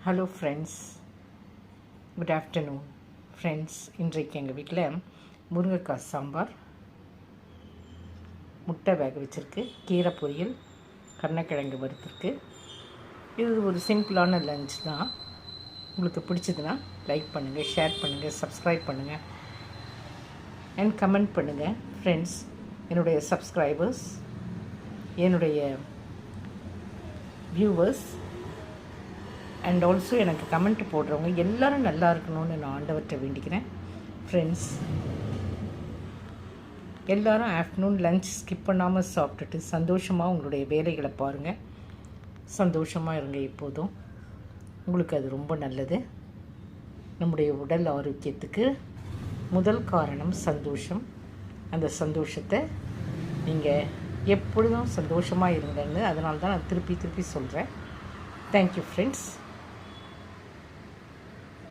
Hello friends, good afternoon friends. இன்றைக்கு எங்கள் வீட்டில் முருங்கைக்காய் சாம்பார், முட்டை வேக வச்சுருக்கு, கீரை பொரியல், கருணக்கிழங்கு வறுத்துருக்கு. இது ஒரு சிம்பிளான லஞ்ச் தான். உங்களுக்கு பிடிச்சதுன்னா லைக் பண்ணுங்கள், ஷேர் பண்ணுங்கள், சப்ஸ்கிரைப் பண்ணுங்கள் அண்ட் கமெண்ட் பண்ணுங்கள். ஃப்ரெண்ட்ஸ், என்னுடைய சப்ஸ்கிரைபர்ஸ், என்னுடைய வியூவர்ஸ் அண்ட் ஆல்சோ எனக்கு கமெண்ட் போடுறவங்க எல்லோரும் நல்லா இருக்கணும்னு நான் ஆண்டவர்கிட்ட வேண்டிக்கிறேன். ஃப்ரெண்ட்ஸ், எல்லோரும் ஆஃப்டர்நூன் லஞ்ச் ஸ்கிப் பண்ணாமல் சாப்பிட்டுட்டு சந்தோஷமாக உங்களுடைய வேலைகளை பாருங்கள். சந்தோஷமாக இருங்க. எப்போதும் உங்களுக்கு அது ரொம்ப நல்லது. நம்முடைய உடல் ஆரோக்கியத்துக்கு முதல் காரணம் சந்தோஷம். அந்த சந்தோஷத்தை நீங்கள் எப்பொழுதும் சந்தோஷமாக இருங்கன்னு அதனால தான் நான் திருப்பி சொல்கிறேன். Thank you friends.